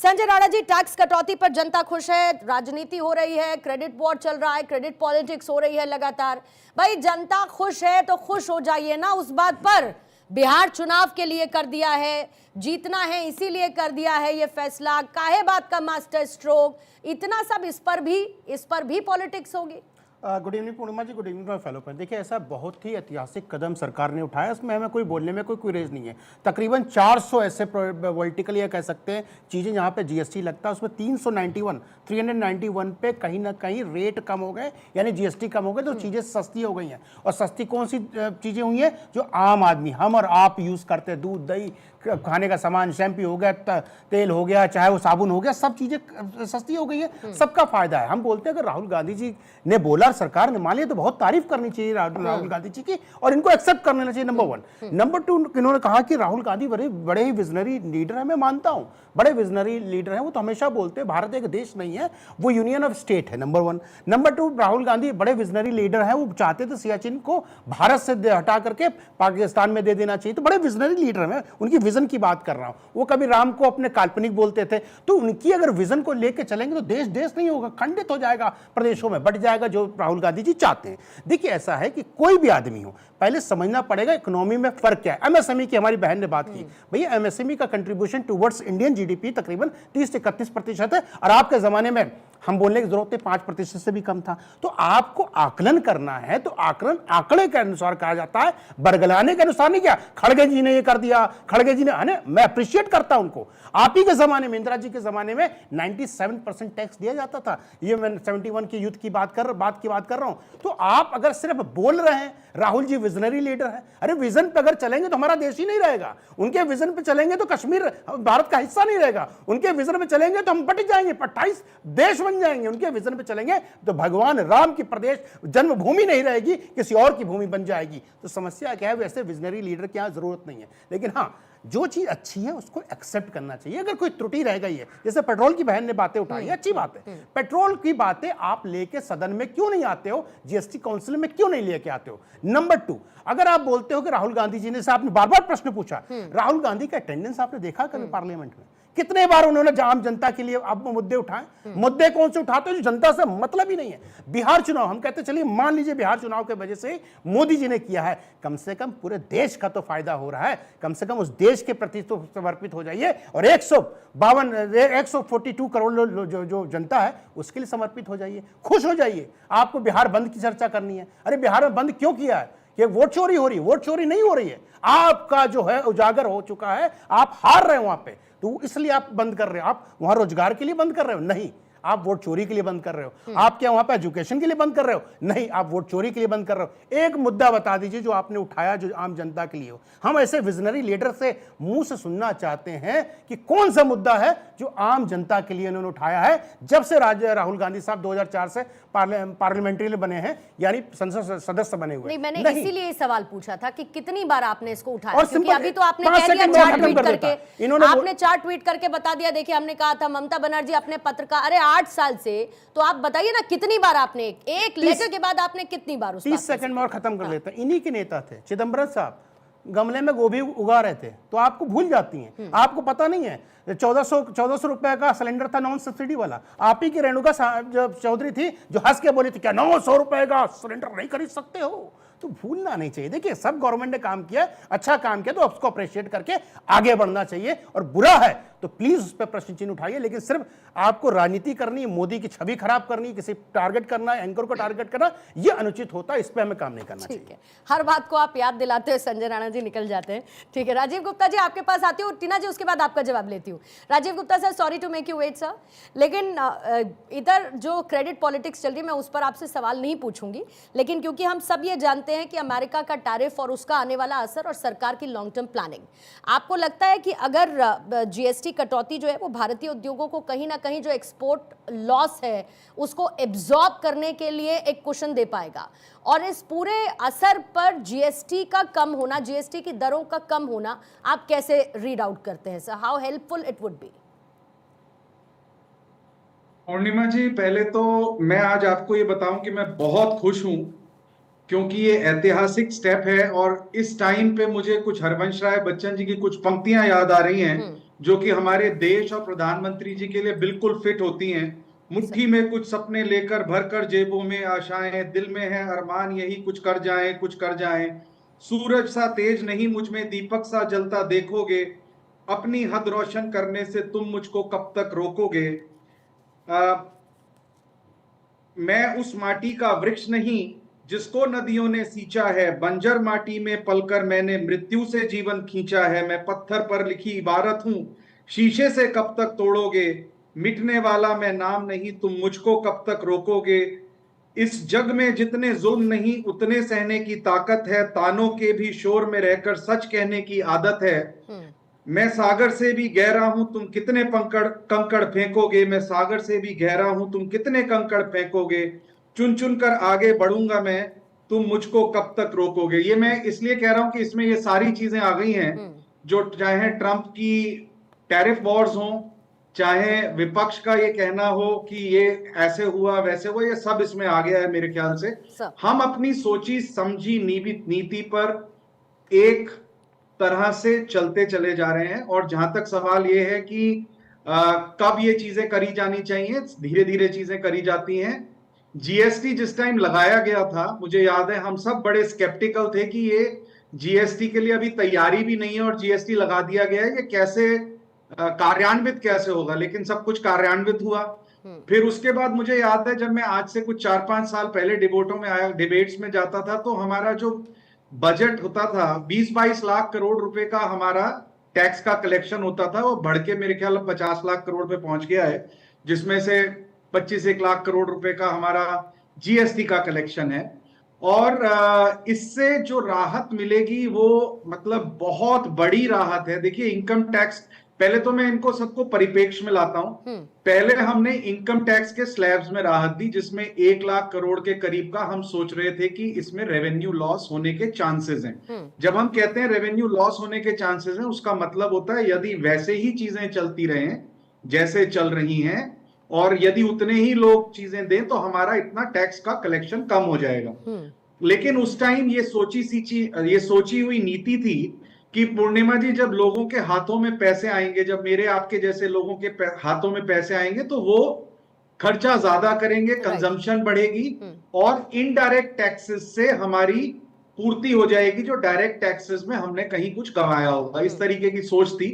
Sanjay Rana ji, tax कटौती पर जनता खुश है, राजनीति हो रही है, क्रेडिट वॉर चल रहा है, क्रेडिट पॉलिटिक्स हो रही है लगातार। भाई जनता खुश है तो खुश हो जाइए ना उस बात पर। बिहार चुनाव के लिए कर दिया है, जीतना है इसीलिए कर दिया है ये फैसला, काहे बात का मास्टर स्ट्रोक, इतना सब इस पर भी पॉलिटिक्स होगी। Good evening Purnima ji, good evening my fellow friend. देखिए, ऐसा बहुत ही ऐतिहासिक कदम सरकार ने उठाया, इसमें हमें कोई बोलने में कोई रेज नहीं है। तकरीबन 400 ऐसे वर्टिकल या कह सकते हैं चीज़ें जहाँ पे जीएसटी लगता है, उसमें 391 पे कहीं ना कहीं रेट कम हो गए, यानी जीएसटी कम हो गए, तो चीज़ें सस्ती हो गई हैं। और सस्ती कौन सी चीज़ें हुई हैं? जो आम आदमी, हम और आप यूज़ करते हैं, दूध दही खाने का सामान, शैम्पू हो गया, तेल हो गया, चाहे वो साबुन हो गया, सब चीज़ें सस्ती हो गई है, सबका फायदा है। हम बोलते हैं अगर राहुल गांधी जी ने बोला, सरकार ने मान लिया, तो बहुत तारीफ करनी चाहिए राहुल गांधी जी की, और इनको एक्सेप्ट कर लेना चाहिए। नंबर 1। नंबर 2, इन्होंने कहा कि राहुल गांधी बड़े ही विजनरी लीडर है। मैं मानता हूं बड़े विजनरी लीडर हैं। वो तो हमेशा बोलते हैं भारत एक देश नहीं है, वो यूनियन ऑफ स्टेट है। नंबर 1। नंबर 2, राहुल गांधी बड़े विजनरी लीडर हैं। वो चाहते थे सियाचिन को भारत से हटा करके पाकिस्तान में दे देना चाहिए, तो बड़े विजनरी लीडर हैं। उनकी विजन की बात कर रहा हूं। वो कभी राम को अपने काल्पनिक बोलते थे, तो उनकी अगर विजन को लेकर चलेंगे तो देश देश नहीं होगा, खंडित हो जाएगा, प्रदेशों में बट जाएगा, जो राहुल गांधी जी चाहते हैं। देखिए, ऐसा है कि कोई भी आदमी हो, पहले समझना पड़ेगा इकोनॉमी में फर्क क्या है। एमएसएमई की हमारी बहन ने बात की, भैया एमएसएमई का कंट्रीब्यूशन टुवर्ड्स इंडियन जीडीपी तकरीबन 30 से 31% है, और आपके जमाने में हम बोलने की जरूरत है 5% से भी कम था। तो आपको आकलन करना है, तो आकलन आंकड़े के अनुसार कहा जाता है, बरगलाने के अनुसार नहीं। क्या खड़गे जी ने ये कर दिया, खड़गे जी ने, मैं अप्रिशिएट करता हूं उनको। आप ही के जमाने में, इंदिरा जी के जमाने में 97% टैक्स दिया जाता था। ये मैं 71 की युद्ध की बात कर रहा हूं। तो आप अगर सिर्फ बोल रहे हैं राहुल जी विजनरी लीडर है, अरे विजन पे अगर चलेंगे तो हमारा देश ही नहीं रहेगा। उनके विजन पे चलेंगे तो कश्मीर भारत का हिस्सा नहीं रहेगा। उनके विजन पे चलेंगे तो हम बट जाएंगे, 28 देश बन जाएंगे। उनके विजन पे चलेंगे तो भगवान राम की प्रदेश जन्मभूमि नहीं रहेगी, किसी और की भूमि बन जाएगी। तो समस्या क्या है? वैसे विजनरी लीडर की यहां जरूरत नहीं है, लेकिन हाँ, जो चीज अच्छी है उसको एक्सेप्ट करना चाहिए। अगर कोई त्रुटि रह गई है, जैसे पेट्रोल की बहन ने बातें उठाई, अच्छी बात है। पेट्रोल की बातें आप लेके सदन में क्यों नहीं आते हो, जीएसटी काउंसिल में क्यों नहीं लेके आते हो? नंबर 2, अगर आप बोलते हो कि राहुल गांधी जी ने, आपने बार बार प्रश्न पूछा, राहुल गांधी का अटेंडेंस आपने देखा कभी पार्लियामेंट में? कितने बार उन्होंने आम जनता के लिए अब मुद्दे उठाए? मुद्दे कौन से उठाते हैं जो जनता से मतलब ही नहीं है? बिहार चुनाव, हम कहते चलिए मान लीजिए बिहार चुनाव के वजह से मोदी जी ने किया है, कम से कम पूरे देश का तो फायदा हो रहा है। कम से कम उस देश के प्रति तो समर्पित हो जाइए, और 142 करोड़ जो जनता है उसके लिए समर्पित हो जाइए, खुश हो जाइए। आपको बिहार बंद की चर्चा करनी है, अरे बिहार में बंद क्यों किया है? कि वोट चोरी हो रही है? वोट चोरी नहीं हो रही है, आपका जो है उजागर हो चुका है, आप हार रहे हो वहां पे, तो इसलिए आप बंद कर रहे हो। आप वहां रोजगार के लिए बंद कर रहे हो? नहीं, आप वोट चोरी के लिए बंद कर रहे हो। आप क्या वहां पे एजुकेशन के लिए बंद कर रहे हो? नहीं, आप वोट चोरी के लिए बंद कर रहे हो। एक मुद्दा बता दीजिए जो आपने उठाया, जो आम जनता के लिए हो। हम ऐसे विजनरी लीडर से मुंह से सुनना चाहते हैं कि कौन सा मुद्दा है जो आम जनता के लिए उन्होंने उठाया है। जब से राहुल गांधी साहब 2004 से पार्लियामेंट्री बने हैं, यानी संसद सदस्य बने हुए। नहीं, मैंने इसीलिए सवाल पूछा था कि कितनी बार आपने इसको उठाया, क्योंकि अभी तो आपने कह दिया 4 ट्वीट करके बता दिया। देखिए, हमने कहा था ममता बनर्जी अपने पत्र का, अरे 8 साल से, तो आप बताइए ना कितनी बार आपने एक लेटर के बाद आपने कितनी बार? 30 सेकंड में और खत्म कर लेते हैं। इन्हीं के नेता थे चिदम्बरम साहब, गमले में गोभी उगा रहे थे, तो आपको भूल जाती हैं, आपको पता नहीं है। 1400 रुपए का सिलेंडर था नॉन सब्सिडी वाला, आप ही की रेणुका चौधरी थी जो हंस के बोली थी, क्या 900 रुपए का सिलेंडर नहीं खरीद सकते हो? तो भूलना नहीं चाहिए। देखिए, सब गवर्नमेंट ने काम किया, अच्छा काम किया, तो उसको अप्रिशिएट करके आगे बढ़ना चाहिए। और बुरा है तो प्लीज उस पर प्रश्न चिन्ह उठाइए, लेकिन सिर्फ आपको राजनीति करनी है, मोदी की छवि खराब करनी, किसी टारगेट करना, एंकर को टारगेट करना, यह अनुचित होता है। इस पर हमें काम नहीं करना चाहिए। हर बात को आप याद दिलाते हो, संजय राणा जी निकल जाते हैं। ठीक है, राजीव गुप्ता जी आपके पास आती हूँ, टीना जी उसके बाद आपका जवाब लेती हूँ। Rajeev Gupta sir, sorry to make you wait sir, लेकिन इधर जो क्रेडिट पॉलिटिक्स चल रही है, मैं उस पर आपसे सवाल नहीं पूछूंगी, लेकिन क्योंकि हम सब ये जानते हैं कि अमेरिका का टैरिफ और उसका आने वाला असर और सरकार की लॉन्ग टर्म प्लानिंग, आपको लगता है कि अगर जीएसटी कटौती जो है वो भारतीय उद्योगों को कहीं ना कहीं जो एक्सपोर्ट लॉस है उसको एब्जॉर्ब करने के लिए एक कुशन दे पाएगा? और इस पूरे असर पर जीएसटी का कम होना, जीएसटी की दरों का कम होना, आप कैसे रीड आउट करते हैं sir? How helpful it would be? Purnima ji, पहले तो मैं आज आपको ये बताऊं कि मैं बहुत खुश हूं, क्योंकि ये ऐतिहासिक स्टेप है। और इस टाइम पे मुझे कुछ हरवंश राय बच्चन जी की कुछ पंक्तियां याद आ रही हैं जो कि हमारे देश और प्रधानमंत्री जी के लिए बिल्कुल फिट होती हैं। मुट्ठी में कुछ सपने लेकर भरकर जेबों में आशाएं, दिल में है अरमान यही कुछ कर जाएं, कुछ कर जाएं। सूरज सा तेज नहीं मुझ में दीपक सा जलता देखोगे, अपनी हद रोशन करने से तुम मुझको कब तक रोकोगे। मैं उस माटी का वृक्ष नहीं जिसको नदियों ने सींचा है, बंजर माटी में पलकर मैंने मृत्यु से जीवन खींचा है। मैं पत्थर पर लिखी इबारत हूं, शीशे से कब तक तोड़ोगे, मिटने वाला मैं नाम नहीं तुम मुझको कब तक रोकोगे। इस जग में जितने जुल्म नहीं उतने सहने की ताकत है, तानों के भी शोर में रहकर सच कहने की आदत है। मैं सागर से भी गहरा हूं तुम कितने कंकड़ फेंकोगे, मैं सागर से भी गहरा हूं तुम कितने कंकड़ फेंकोगे। चुन चुन कर आगे बढ़ूंगा मैं, तुम मुझको कब तक रोकोगे। ये मैं इसलिए कह रहा हूं कि इसमें ये सारी चीजें आ गई हैं, जो चाहे ट्रंप की टैरिफ वॉर्स हो, चाहे विपक्ष का ये कहना हो कि ये ऐसे हुआ वैसे हुआ, ये सब इसमें आ गया है मेरे ख्याल से। हम अपनी सोची समझी नीति पर एक तरह से चलते चले जा रहे हैं। और जहां तक सवाल ये है कि कब ये चीजें करी जानी चाहिए, धीरे धीरे चीजें करी जाती हैं। जीएसटी जिस टाइम लगाया गया था, मुझे याद है हम सब बड़े स्केप्टिकल थे कि ये जीएसटी के लिए अभी तैयारी भी नहीं है और जीएसटी लगा दिया गया है, ये कैसे कार्यान्वित कैसे होगा। लेकिन सब कुछ कार्यान्वित हुआ। फिर उसके बाद मुझे याद है जब मैं आज से कुछ 4-5 साल पहले डिबेट्स में जाता था, तो हमारा जो बजट होता था 20-22 लाख करोड़ रुपए का हमारा टैक्स का कलेक्शन होता था, वो बढ़ के मेरे ख्याल 50 लाख करोड़ पे पहुंच गया है, जिसमें से 25-1 लाख करोड़ रुपए का हमारा जीएसटी का कलेक्शन है। और इससे जो राहत मिलेगी वो मतलब बहुत बड़ी राहत है। देखिए इनकम टैक्स, पहले तो मैं इनको सबको परिप्रेक्ष्य में लाता हूं। पहले हमने इनकम टैक्स के स्लैब्स में राहत दी, जिसमें 1 लाख करोड़ के करीब का हम सोच रहे थे कि इसमें रेवेन्यू लॉस होने के चांसेस हैं। जब हम कहते हैं रेवेन्यू लॉस होने के चांसेस हैं, उसका मतलब होता है यदि वैसे ही चीजें चलती रहें जैसे चल रही हैं, और यदि उतने ही लोग चीजें दें, तो हमारा इतना टैक्स का कलेक्शन कम हो जाएगा। लेकिन उस टाइम ये सोची हुई नीति थी कि पूर्णिमा जी, जब लोगों के हाथों में पैसे आएंगे, जब मेरे आपके जैसे लोगों के हाथों में पैसे आएंगे, तो वो खर्चा ज्यादा करेंगे, कंजम्पशन बढ़ेगी, और इनडायरेक्ट टैक्सेस से हमारी पूर्ति हो जाएगी, जो डायरेक्ट टैक्सेस में हमने कहीं कुछ गंवाया होगा। इस तरीके की सोच थी।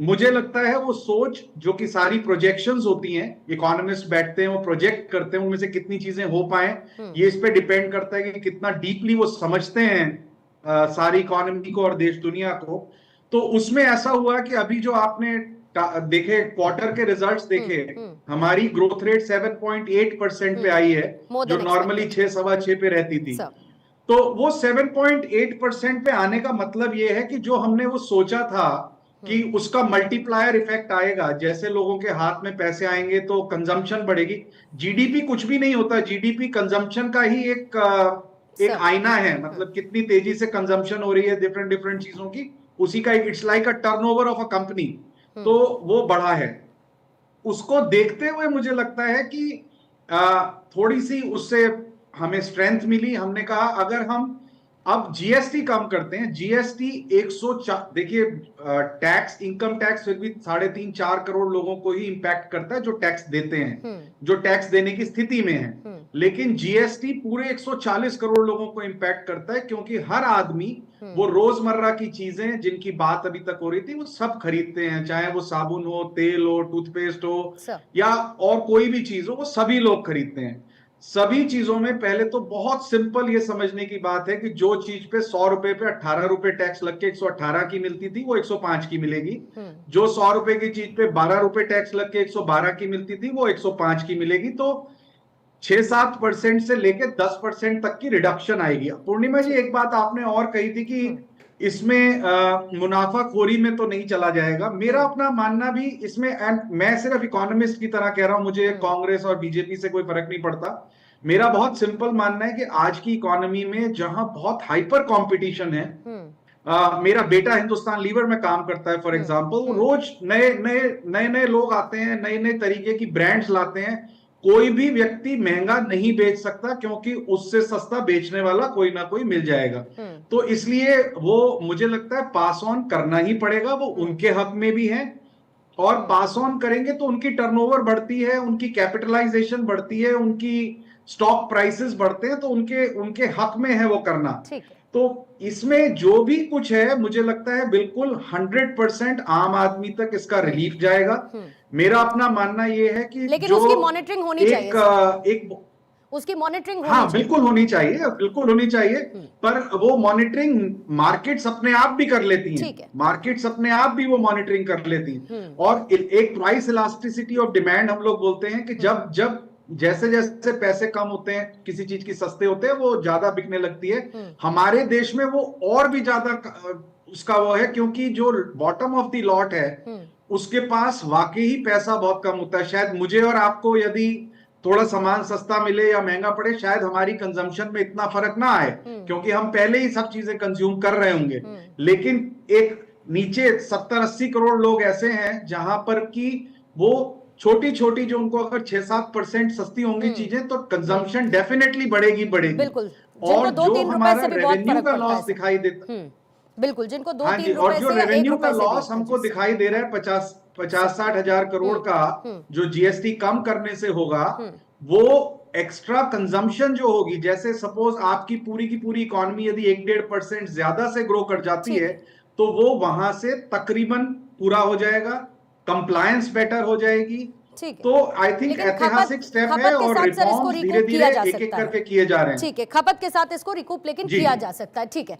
मुझे लगता है वो सोच, जो कि सारी प्रोजेक्शंस होती हैं, इकोनॉमिस्ट बैठते हैं वो प्रोजेक्ट करते हैं, उनमें से कितनी चीजें हो पाए, ये इस पे डिपेंड करता है कि कितना डीपली वो समझते हैं सारी इकोनॉमी को और देश दुनिया को। तो उसमें ऐसा हुआ कि अभी जो आपने देखे क्वार्टर के रिजल्ट्स देखे, हमारी ग्रोथ रेट 7.8% पे आई है, जो नॉर्मली 6-6.25 पे रहती थी। तो वो 7.8% पे आने का मतलब ये है कि जो हमने वो सोचा था कि उसका मल्टीप्लायर इफेक्ट आएगा, जैसे लोगों के हाथ में पैसे आएंगे तो कंजम्पशन बढ़ेगी। जीडीपी कुछ भी नहीं होता, जीडीपी कंजम्पशन का ही एक आईना है, मतलब कितनी तेजी से कंजम्पशन हो रही है डिफरेंट चीजों की, उसी का it's like a turnover of a company. तो वो बढ़ा है। उसको देखते हुए मुझे लगता है कि थोड़ी सी उससे हमें स्ट्रेंथ मिली। हमने कहा अगर हम अब जीएसटी कम करते हैं, जीएसटी 104, देखिए टैक्स, इनकम टैक्स फिर भी 3.5-4 करोड़ लोगों को ही इंपैक्ट करता है जो टैक्स देते हैं, जो टैक्स देने की स्थिति में है। लेकिन जीएसटी पूरे 140 करोड़ लोगों को इंपैक्ट करता है, क्योंकि हर आदमी वो रोजमर्रा की चीजें जिनकी बात अभी तक हो रही थी वो सब खरीदते हैं, चाहे वो साबुन हो, तेल हो, टूथपेस्ट हो, या और कोई भी चीज हो, वो सभी लोग खरीदते हैं। सभी चीजों में पहले तो बहुत सिंपल ये समझने की बात है कि जो चीज पे 100 रुपए पे 18 रुपए टैक्स लग के 118 की मिलती थी, वो 105 की मिलेगी। जो 100 रुपए की चीज पे 12 रुपए टैक्स लग के 112 की मिलती थी, वो 105 की मिलेगी। तो 6-7% से लेके 10% तक की रिडक्शन आएगी। पूर्णिमा जी, एक बात आपने और कही थी कि इसमें मुनाफाखोरी में तो नहीं चला जाएगा। मेरा अपना मानना भी इसमें, एंड मैं सिर्फ इकोनॉमिस्ट की तरह कह रहा हूं, मुझे कांग्रेस और बीजेपी से कोई फर्क नहीं पड़ता। मेरा बहुत सिंपल मानना है कि आज की इकोनॉमी में जहां बहुत हाइपर कंपटीशन है, मेरा बेटा हिंदुस्तान लीवर में काम करता है फॉर एग्जांपल, रोज नए लोग आते हैं, नए तरीके की ब्रांड्स लाते हैं। कोई भी व्यक्ति महंगा नहीं बेच सकता, क्योंकि उससे सस्ता बेचने वाला कोई ना कोई मिल जाएगा। तो इसलिए वो मुझे लगता है पास ऑन करना ही पड़ेगा, वो उनके हक में भी है। और पास ऑन करेंगे तो उनकी टर्नओवर बढ़ती है, उनकी कैपिटलाइजेशन बढ़ती है, उनकी स्टॉक प्राइसेस बढ़ते हैं, तो उनके उनके हक में है वो करना। ठीक है। तो इसमें जो भी कुछ है मुझे लगता है बिल्कुल 100% आम आदमी तक इसका रिलीफ जाएगा। मेरा अपना मानना ये है कि लेकिन जो उसकी मॉनिटरिंग होनी चाहिए सर। एक उसकी मॉनिटरिंग हाँ होनी चाहिए। बिल्कुल होनी चाहिए, बिल्कुल होनी चाहिए, पर वो मॉनिटरिंग मार्केट्स अपने आप भी कर लेती ठीक हैं, है। मार्केट्स अपने आप भी वो मॉनिटरिंग कर लेती हैं। और एक प्राइस इलास्टिसिटी ऑफ डिमांड हम लोग बोलते हैं कि जब जब जैसे जैसे पैसे कम होते हैं, किसी चीज की सस्ते होते हैं, वो ज्यादा बिकने लगती है। हमारे देश में वो और भी ज्यादा उसका वो है, क्योंकि जो बॉटम ऑफ द लॉट है उसके पास वाकई ही पैसा बहुत कम होता है। शायद मुझे और आपको यदि थोड़ा सामान सस्ता मिले या महंगा पड़े, शायद हमारी कंजम्पशन में इतना फर्क ना आए, क्योंकि हम पहले ही सब चीजें कंज्यूम कर रहे होंगे। लेकिन एक नीचे 70-80 करोड़ लोग ऐसे हैं जहां पर कि वो छोटी छोटी, जो उनको अगर 6-7% सस्ती होंगी चीजें, तो कंजम्पशन डेफिनेटली बढ़ेगी बढ़ेगी। बिल्कुल, और जिनको जो 2-3 रुपए हमारा से भी बहुत रेवेन्यू फर्क का पड़ता है लॉस सर। दिखाई देता, बिल्कुल, जिनको हाँ 2-3 जी, और रुपए जो से 1 रेवेन्यू रुपए का से भी, लॉस हमको दिखाई दे रहा है 50-60 हजार करोड़ का, जो जीएसटी कम करने से होगा, वो एक्स्ट्रा कंजम्पशन जो होगी, जैसे सपोज आपकी पूरी की पूरी इकोनॉमी यदि 1-1.5% ज्यादा से ग्रो कर जाती है, तो वो वहां से तकरीबन पूरा हो जाएगा, कंप्लायंस बेटर हो जाएगी। ठीक है। तो आई थिंक लेकिन ऐतिहासिक स्टेप है, खपत के और साथ सर इसको रिफॉर्म्स धीरे रिकूप धीरे किया जा एक एक सकता करके है। किए जा रहे हैं। ठीक है, खपत के साथ इसको रिकूप लेकिन जी। किया जा सकता है। ठीक है,